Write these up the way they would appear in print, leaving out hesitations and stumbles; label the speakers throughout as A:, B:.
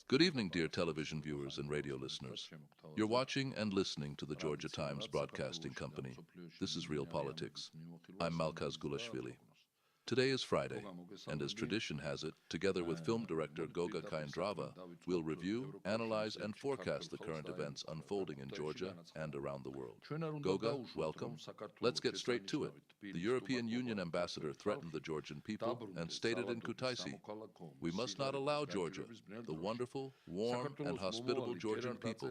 A: Good evening, dear television viewers and radio listeners. You're watching and listening to the Georgia Times Broadcasting Company. This is Real Politics. I'm Malkaz Gulashvili. Today is Friday, and as tradition has it, together with film director Goga Kaindrava, we'll review, analyze, and forecast the current events unfolding in Georgia and around the world. Goga, welcome. Let's get straight to it. The European Union ambassador threatened the Georgian people and stated in Kutaisi, "We must not allow Georgia, the wonderful, warm, and hospitable Georgian people,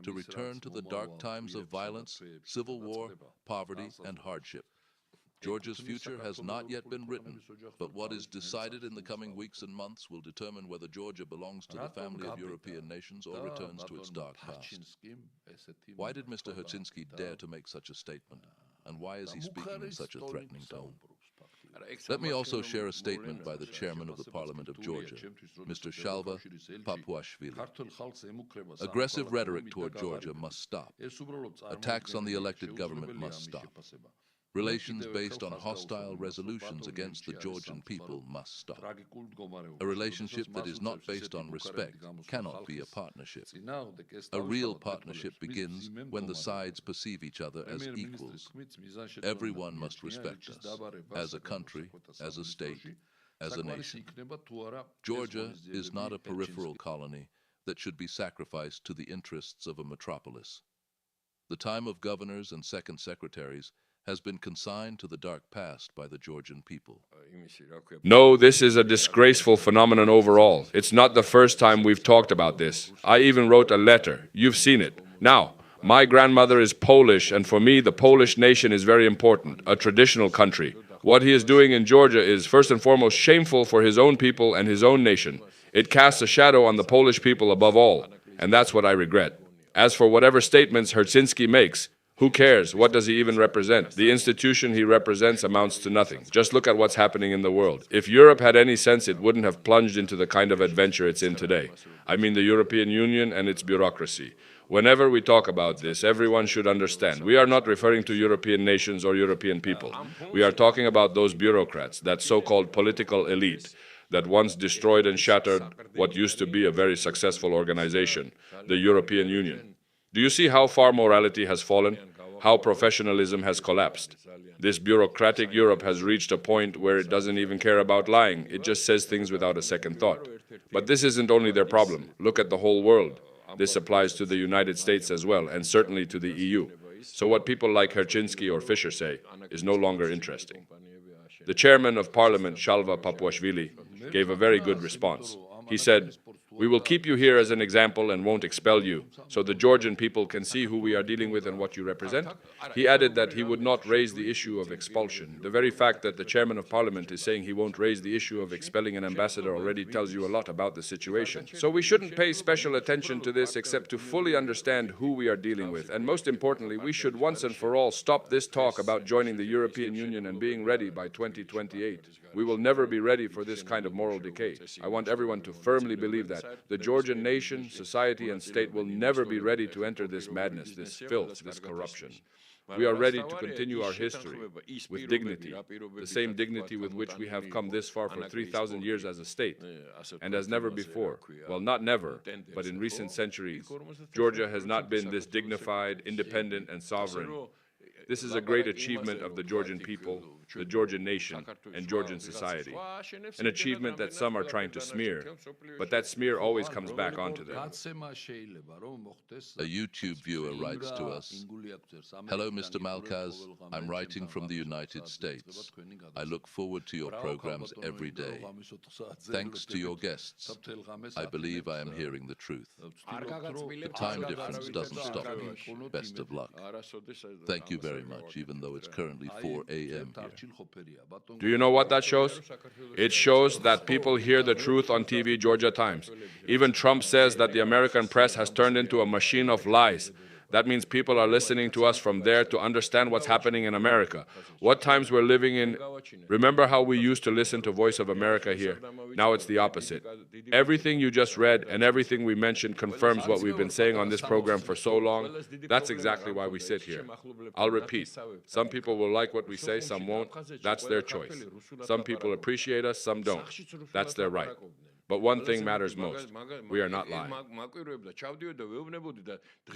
A: to return to the dark times of violence, civil war, poverty, and hardship. Georgia's future has not yet been written, but what is decided in the coming weeks and months will determine whether Georgia belongs to the family of European nations or returns to its dark past." Why did Mr. Herczynski dare to make such a statement? And why is he speaking in such a threatening tone? Let me also share a statement by the chairman of the Parliament of Georgia, Mr. Shalva Papuashvili. Aggressive rhetoric toward Georgia must stop. Attacks on the elected government must stop. Relations based on hostile resolutions against the Georgian people must stop. A relationship that is not based on respect cannot be a partnership. A real partnership begins when the sides perceive each other as equals. Everyone must respect us, as a country, as a state, as a nation. Georgia is not a peripheral colony that should be sacrificed to the interests of a metropolis. The time of governors and second secretaries has been consigned to the dark past by the Georgian people.
B: No, this is a disgraceful phenomenon overall. It's not the first time we've talked about this. I even wrote a letter. You've seen it. Now, my grandmother is Polish, and for me, the Polish nation is very important, a traditional country. What he is doing in Georgia is, first and foremost, shameful for his own people and his own nation. It casts a shadow on the Polish people above all, and that's what I regret. As for whatever statements Herczynski makes, who cares? What does he even represent? The institution he represents amounts to nothing. Just look at what's happening in the world. If Europe had any sense, it wouldn't have plunged into the kind of adventure it's in today. I mean the European Union and its bureaucracy. Whenever we talk about this, everyone should understand. We are not referring to European nations or European people. We are talking about those bureaucrats, that so-called political elite, that once destroyed and shattered what used to be a very successful organization, the European Union. Do you see how far morality has fallen? How professionalism has collapsed? This bureaucratic Europe has reached a point where it doesn't even care about lying. It just says things without a second thought. But this isn't only their problem. Look at the whole world. This applies to the United States as well, and certainly to the EU. So what people like Herczynski or Fisher say is no longer interesting. The chairman of Parliament, Shalva Papuashvili, gave a very good response. He said, "We will keep you here as an example and won't expel you, so the Georgian people can see who we are dealing with and what you represent." He added that he would not raise the issue of expulsion. The very fact that the chairman of parliament is saying he won't raise the issue of expelling an ambassador already tells you a lot about the situation. So we shouldn't pay special attention to this except to fully understand who we are dealing with. And most importantly, we should once and for all stop this talk about joining the European Union and being ready by 2028. We will never be ready for this kind of moral decay. I want everyone to firmly believe that. The Georgian nation, society, and state will never be ready to enter this madness, this filth, this corruption. We are ready to continue our history with dignity, the same dignity with which we have come this far for 3,000 years as a state. And as never before, well, not never, but in recent centuries, Georgia has not been this dignified, independent, and sovereign. This is a great achievement of the Georgian people, the Georgian nation, and Georgian society. An achievement that some are trying to smear, but that smear always comes back onto them.
A: A YouTube viewer writes to us, "Hello, Mr. Malkaz. I'm writing from the United States. I look forward to your programs every day. Thanks to your guests, I believe I am hearing the truth. The time difference doesn't stop me. Best of luck. Thank you very much, even though it's currently 4 a.m. here."
B: Do you know what that shows? It shows that people hear the truth on TV, Georgia Times. Even Trump says that the American press has turned into a machine of lies. That means people are listening to us from there to understand what's happening in America. What times we're living in. Remember how we used to listen to Voice of America here? Now it's the opposite. Everything you just read and everything we mentioned confirms what we've been saying on this program for so long. That's exactly why we sit here. I'll repeat. Some people will like what we say, some won't. That's their choice. Some people appreciate us, some don't. That's their right. But one thing matters most. We are not lying.